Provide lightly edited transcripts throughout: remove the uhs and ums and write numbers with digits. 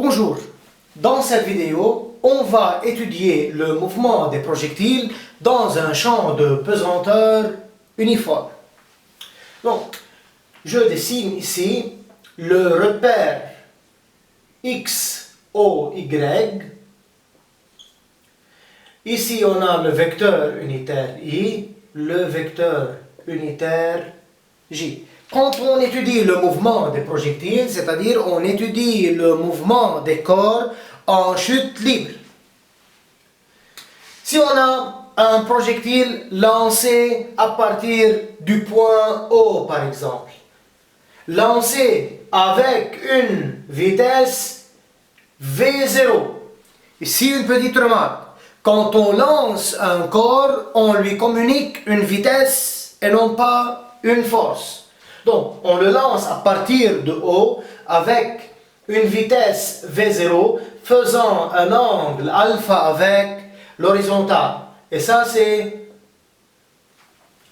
Bonjour, dans cette vidéo, on va étudier le mouvement des projectiles dans un champ de pesanteur uniforme. Donc, je dessine ici le repère X, O, Y. Ici, on a le vecteur unitaire I, le vecteur unitaire J. Quand on étudie le mouvement des projectiles, c'est-à-dire on étudie le mouvement des corps en chute libre. Si on a un projectile lancé à partir du point O, par exemple, lancé avec une vitesse V0, ici une petite remarque, quand on lance un corps, on lui communique une vitesse et non pas une force. Donc, on le lance à partir de haut avec une vitesse V0 faisant un angle alpha avec l'horizontale. Et ça, c'est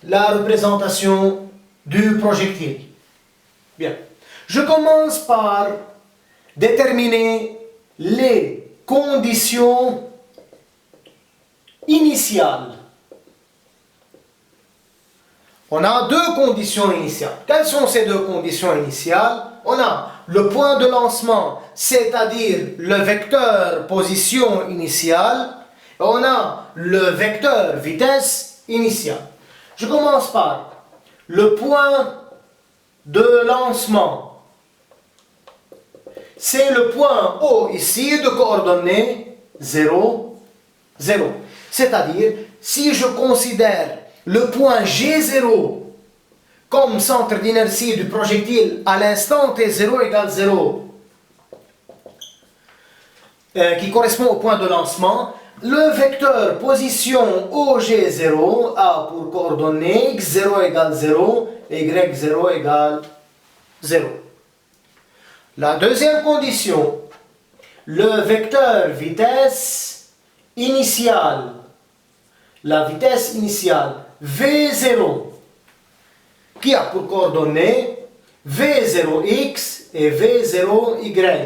la représentation du projectile. Bien. Je commence par déterminer les conditions initiales. On a deux conditions initiales. Quelles sont ces deux conditions initiales? On a le point de lancement, c'est-à-dire le vecteur position initiale. Et on a le vecteur vitesse initiale. Je commence par le point de lancement. C'est le point O ici de coordonnées 0, 0. C'est-à-dire, si je considère le point G0 comme centre d'inertie du projectile à l'instant T0 égale 0, qui correspond au point de lancement, le vecteur position OG0 a pour coordonnées x0 égale 0 et y0 égale 0. La deuxième condition, le vecteur vitesse initiale, la vitesse initiale V0, qui a pour coordonnées V0x et V0y.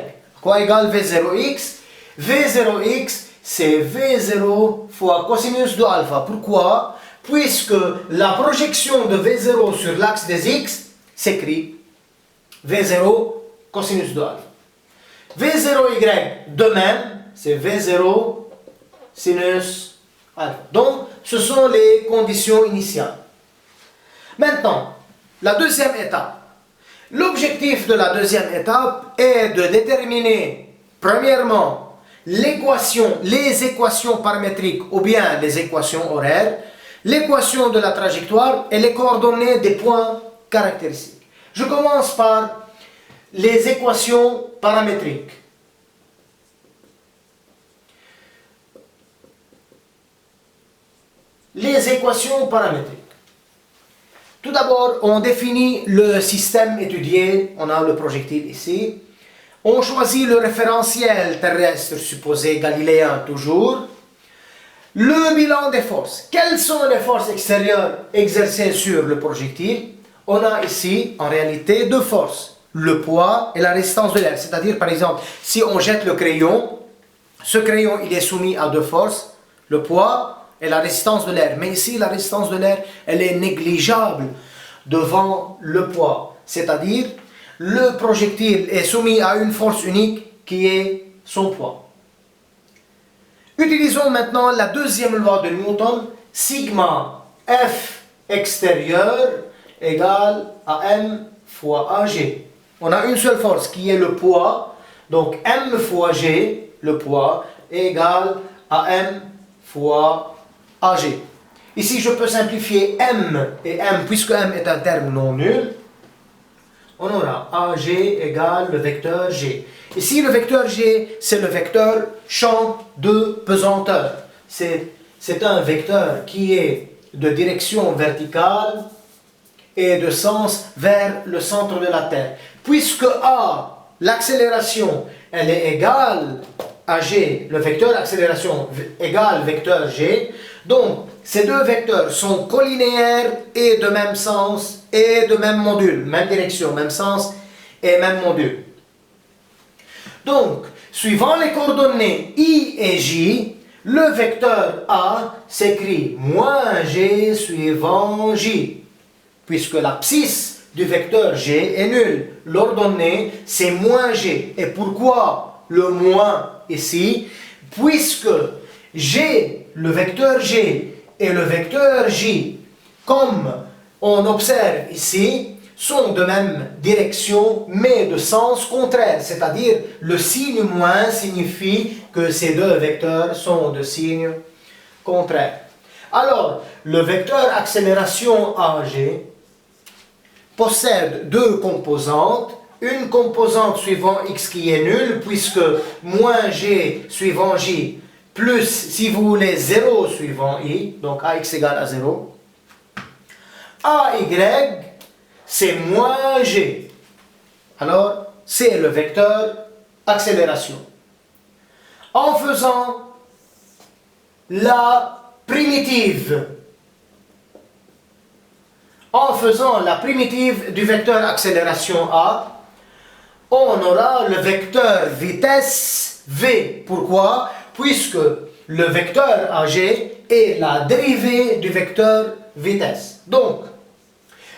Quoi égale V0x? V0x, c'est V0 fois cosinus de alpha. Pourquoi? Puisque la projection de V0 sur l'axe des x s'écrit V0 cosinus de alpha. V0y, de même, c'est V0 sinus alpha. Donc, ce sont les conditions initiales. Maintenant, la deuxième étape. L'objectif de la deuxième étape est de déterminer, premièrement, les équations paramétriques ou bien les équations horaires, l'équation de la trajectoire et les coordonnées des points caractéristiques. Je commence par les équations paramétriques. Les équations paramétriques. Tout d'abord, on définit le système étudié. On a le projectile ici. On choisit le référentiel terrestre supposé galiléen toujours. Le bilan des forces. Quelles sont les forces extérieures exercées sur le projectile? On a ici, en réalité, deux forces. Le poids et la résistance de l'air. C'est-à-dire, par exemple, si on jette le crayon, ce crayon, il est soumis à deux forces. Le poids et la résistance de l'air. Mais ici, la résistance de l'air, elle est négligeable devant le poids. C'est-à-dire, le projectile est soumis à une force unique qui est son poids. Utilisons maintenant la deuxième loi de Newton. Sigma F extérieur égale à M fois AG. On a une seule force qui est le poids. Donc M fois G, le poids, est égal à M fois AG. Ici, je peux simplifier M et M, puisque M est un terme non nul. On aura AG égale le vecteur G. Ici, le vecteur G, c'est le vecteur champ de pesanteur. C'est un vecteur qui est de direction verticale et de sens vers le centre de la Terre. Puisque A, l'accélération, elle est égale à G, le vecteur accélération égale vecteur G, donc ces deux vecteurs sont collinéaires et de même sens et de même module, même direction, même sens et même module. Donc, Suivant les coordonnées I et J, le vecteur A s'écrit moins G suivant J, puisque l'abscisse du vecteur G est nulle. L'ordonnée, c'est moins G. Et pourquoi le moins ici? Puisque G, le vecteur G et le vecteur J, comme on observe ici, sont de même direction, mais de sens contraire. C'est-à-dire, le signe moins signifie que ces deux vecteurs sont de signe contraire. Alors, le vecteur accélération AG possède deux composantes. Une composante suivant x qui est nulle, puisque moins g suivant j, plus, si vous voulez, 0 suivant i, donc ax égale à 0. AY, c'est moins g. Alors, c'est le vecteur accélération. En faisant la primitive du vecteur accélération A, on aura le vecteur vitesse V. Pourquoi? Puisque le vecteur AG est la dérivée du vecteur vitesse. Donc,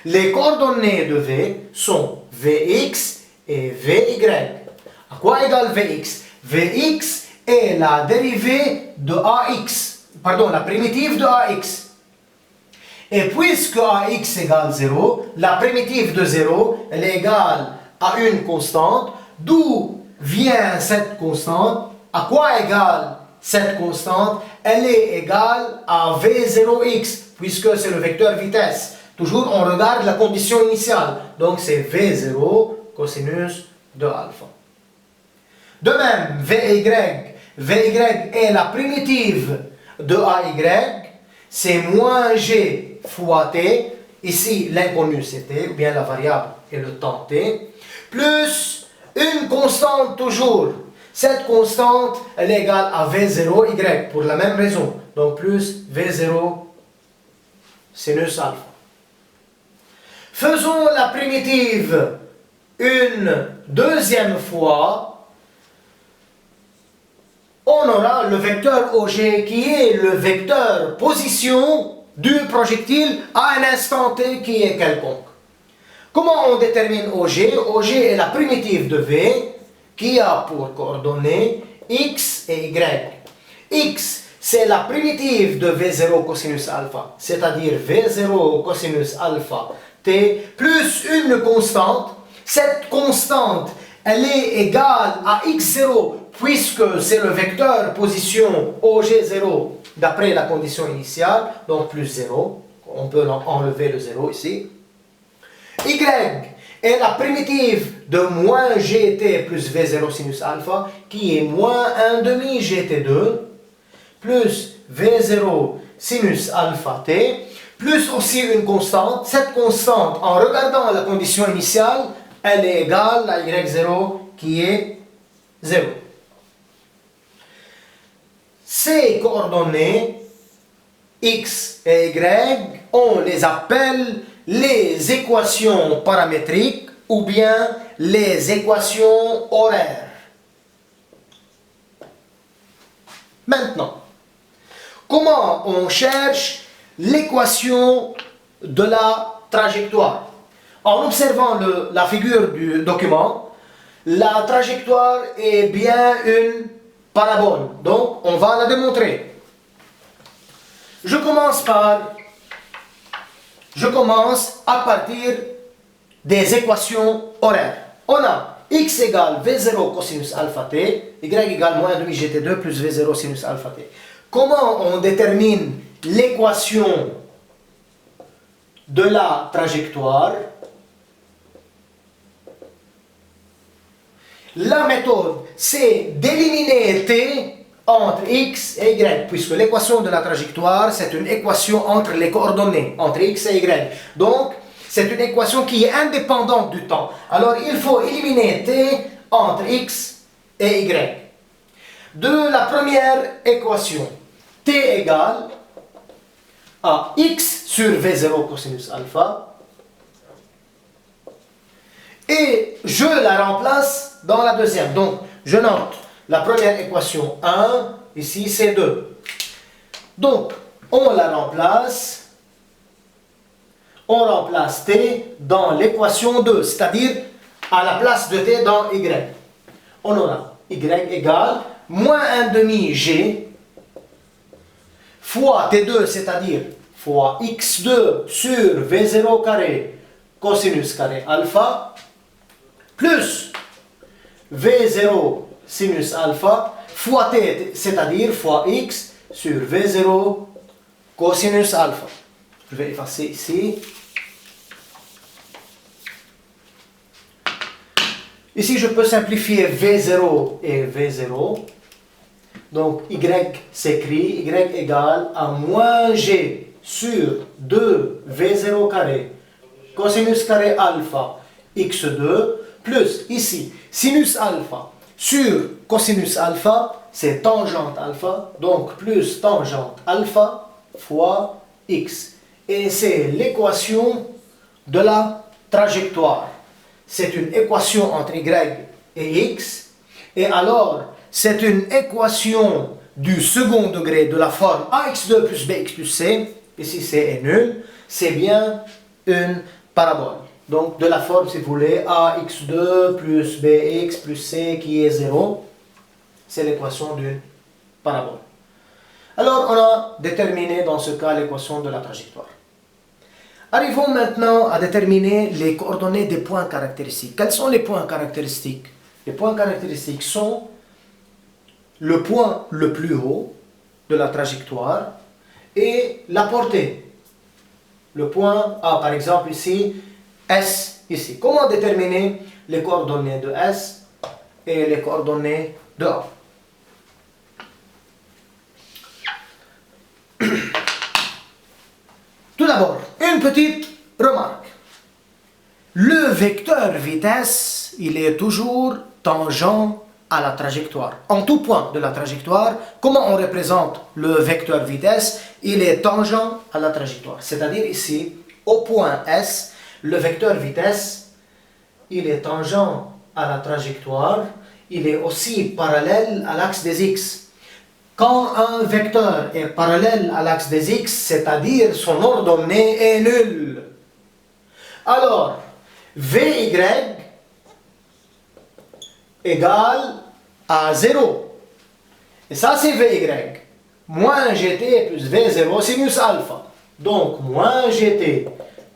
les coordonnées de V sont Vx et Vy. À quoi égale Vx? Vx est la dérivée de AX, pardon, la primitive de AX. Et puisque AX égale 0, la primitive de 0, elle est égale à une constante. D'où vient cette constante? À quoi égale cette constante? Elle est égale à V0x, puisque c'est le vecteur vitesse. Toujours, on regarde la condition initiale. Donc, c'est V0 cosinus de alpha. De même, Vy est la primitive de AY. C'est moins G fois T. Ici, l'inconnu, c'est T, ou bien la variable est le temps T. Plus une constante toujours. Cette constante, elle est égale à V0Y, pour la même raison. Donc, plus V0 sinus alpha. Faisons la primitive une deuxième fois. On aura le vecteur OG qui est le vecteur position du projectile à un instant T qui est quelconque. Comment on détermine OG? OG est la primitive de V qui a pour coordonnées X et Y. X, c'est la primitive de V0 cosinus alpha, c'est-à-dire V0 cosinus alpha T plus une constante. Cette constante, elle est égale à x0 puisque c'est le vecteur position OG0 d'après la condition initiale, donc plus 0. On peut enlever le 0 ici. Y est la primitive de moins gt plus V0 sinus alpha qui est moins 1 demi gt2 plus V0 sinus alpha t plus aussi une constante. Cette constante, en regardant la condition initiale, elle est égale à y0 qui est 0. Ces coordonnées x et y, on les appelle les équations paramétriques ou bien les équations horaires. Maintenant, comment on cherche l'équation de la trajectoire? En observant la figure du document, la trajectoire est bien une parabole. Donc, on va la démontrer. Je commence à partir des équations horaires. On a x égale V0 cosinus alpha t, y égale moins demi gt2 plus V0 sinus alpha t. Comment on détermine l'équation de la trajectoire? La méthode, c'est d'éliminer t entre x et y, puisque l'équation de la trajectoire, c'est une équation entre les coordonnées, entre x et y. Donc, c'est une équation qui est indépendante du temps. Alors, il faut éliminer t entre x et y. De la première équation, t égale à x sur V0 cosinus alpha. Et je la remplace dans la deuxième. Donc, je note La première équation 1, ici c'est 2. Donc, on la remplace. On remplace t dans l'équation 2, c'est-à-dire à la place de t dans y. On aura y égale moins 1 demi g fois t2, c'est-à-dire fois x2 sur v0 carré cosinus carré alpha plus v0 sinus alpha fois t, c'est-à-dire fois x sur v0 cosinus alpha. Je vais effacer ici. Ici, je peux simplifier v0 et v0. Donc, y s'écrit, y égale à moins g sur 2 v0 carré cosinus carré alpha x2 plus ici sinus alpha sur cosinus alpha, c'est tangente alpha, donc plus tangente alpha fois x. Et c'est l'équation de la trajectoire. C'est une équation entre y et x. Et alors, c'est une équation du second degré de la forme ax2 plus bx plus c. Ici, c est nul. C'est bien une parabole. Donc, de la forme, si vous voulez, ax2 plus bx plus c qui est 0. C'est l'équation d'une parabole. Alors, on a déterminé dans ce cas l'équation de la trajectoire. Arrivons maintenant à déterminer les coordonnées des points caractéristiques. Quels sont les points caractéristiques? Les points caractéristiques sont le point le plus haut de la trajectoire et la portée. Le point A, par exemple, ici, S, ici. Comment déterminer les coordonnées de S et les coordonnées de A? Tout d'abord, une petite remarque. Le vecteur vitesse, il est toujours tangent à la trajectoire. En tout point de la trajectoire, comment on représente le vecteur vitesse? Il est tangent à la trajectoire. C'est-à-dire ici, au point S, le vecteur vitesse, il est tangent à la trajectoire. Il est aussi parallèle à l'axe des X. Quand un vecteur est parallèle à l'axe des X, c'est-à-dire son ordonnée est nulle. Alors, Vy égale à 0. Et ça, c'est Vy. Moins Gt plus V0 sinus alpha. Donc, moins Gt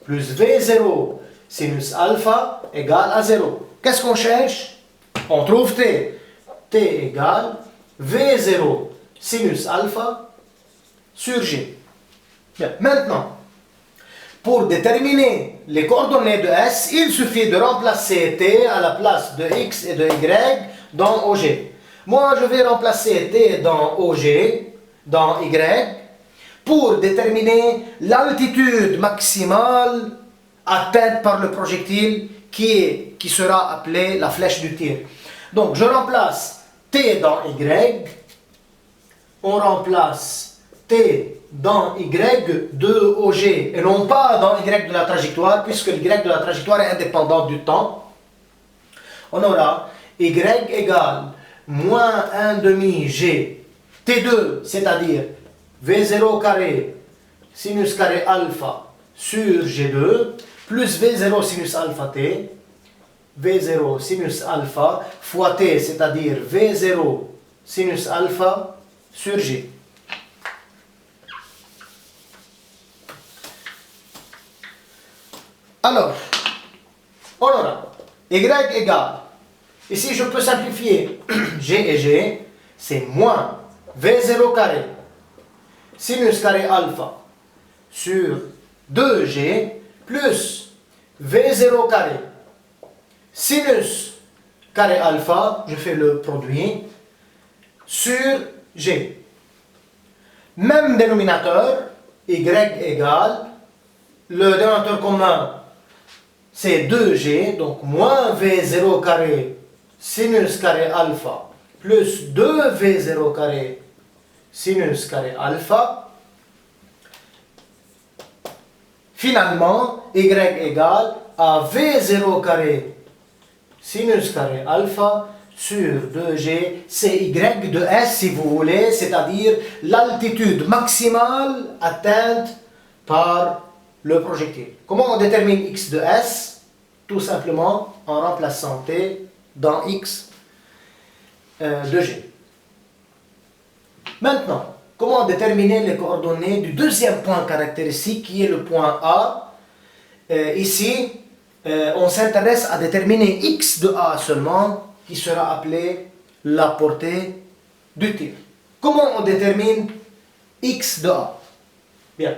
plus V0 sinus alpha égale à 0. Qu'est-ce qu'on cherche? On trouve T. T égale V0 sinus alpha sur G. Bien. Maintenant, pour déterminer les coordonnées de S, il suffit de remplacer T à la place de X et de Y dans OG. Moi, je vais remplacer T dans OG, dans Y, pour déterminer l'altitude maximale atteinte par le projectile qui sera appelée la flèche du tir. Donc, je remplace T dans Y. On remplace T dans Y de OG et non pas dans Y de la trajectoire, puisque Y de la trajectoire est indépendant du temps. On aura Y égale moins 1 demi G T2, c'est-à-dire V0 carré sinus carré alpha sur G2 plus V0 sinus alpha T, V0 sinus alpha fois T, c'est-à-dire V0 sinus alpha sur G. Alors, on aura Y égale, ici je peux simplifier G et G, c'est moins V0 carré sinus carré alpha sur 2G plus V0 carré sinus carré alpha, je fais le produit, sur G. Même dénominateur, Y égale, le dénominateur commun c'est 2G, donc moins V0 carré sinus carré alpha plus 2V0 carré sinus carré alpha. Finalement, Y égale à V0 carré sinus carré alpha sur 2G, c'est Y de S si vous voulez, c'est-à-dire l'altitude maximale atteinte par le projectile. Comment on détermine X de S? Tout simplement en remplaçant T dans X de G. Maintenant, comment déterminer les coordonnées du deuxième point caractéristique qui est le point A? Ici, on s'intéresse à déterminer X de A seulement, qui sera appelé la portée du tir. Comment on détermine X de A? Bien.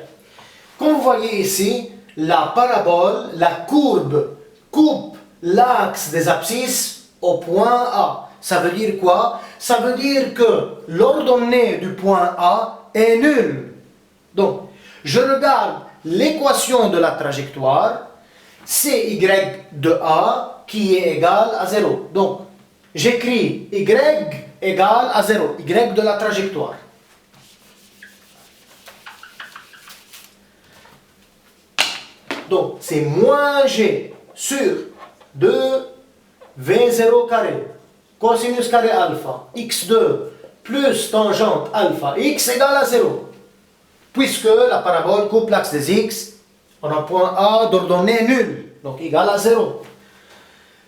Comme vous voyez ici, la parabole, la courbe, coupe l'axe des abscisses au point A. Ça veut dire quoi? Ça veut dire que l'ordonnée du point A est nulle. Donc, je regarde l'équation de la trajectoire, c'est Y de A qui est égal à 0. Donc, j'écris Y égale à 0, Y de la trajectoire. Donc, c'est moins G sur 2 V0 carré, cosinus carré alpha, x2 plus tangente alpha x égale à 0. Puisque la parabole coupe l'axe des x, on a un point A d'ordonnée nulle, donc égal à 0.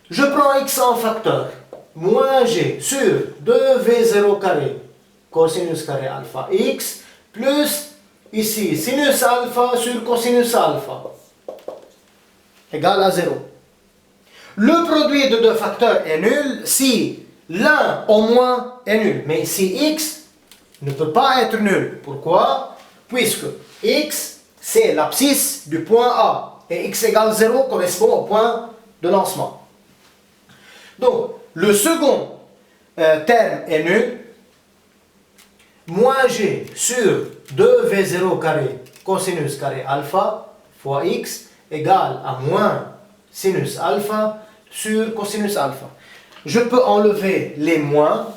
Je prends x en facteur, moins G sur 2V0 carré, cosinus carré alpha x, plus ici sinus alpha sur cosinus alpha, égal à 0. Le produit de deux facteurs est nul si l'un au moins est nul. Mais si x ne peut pas être nul. Pourquoi? Puisque x, c'est l'abscisse du point A. Et x égale 0 correspond au point de lancement. Donc, le second terme est nul. Moins g sur 2v0 carré cosinus carré alpha fois x égale à moins sinus alpha sur cosinus alpha. Je peux enlever les moins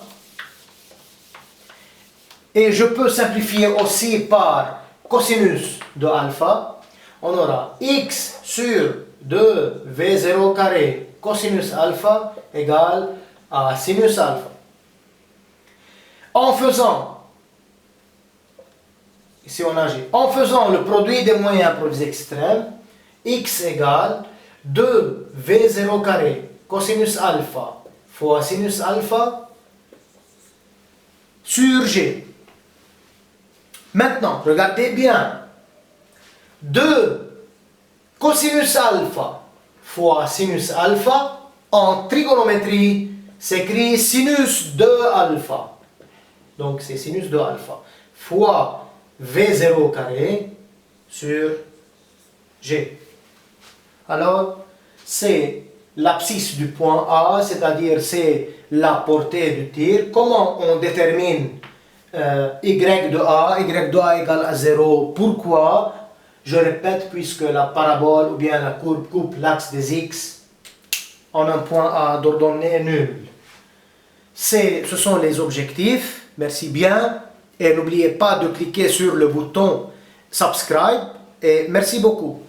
et je peux simplifier aussi par cosinus de alpha. On aura x sur 2v0 carré cosinus alpha égale à sinus alpha. En faisant le produit des moyens pour les extrêmes, x égale 2v0 carré cosinus alpha fois sinus alpha sur g. Maintenant, regardez bien. 2 cosinus alpha fois sinus alpha en trigonométrie s'écrit sinus de alpha. Donc c'est sinus de alpha fois v0 carré sur g. Alors, c'est l'abscisse du point A, c'est-à-dire c'est la portée du tir. Comment on détermine Y de A? Y de A égale à 0. Pourquoi? Je répète, puisque la parabole ou bien la courbe coupe l'axe des X en un point A d'ordonnée nulle. Ce sont les objectifs. Merci bien. Et n'oubliez pas de cliquer sur le bouton subscribe. Et merci beaucoup.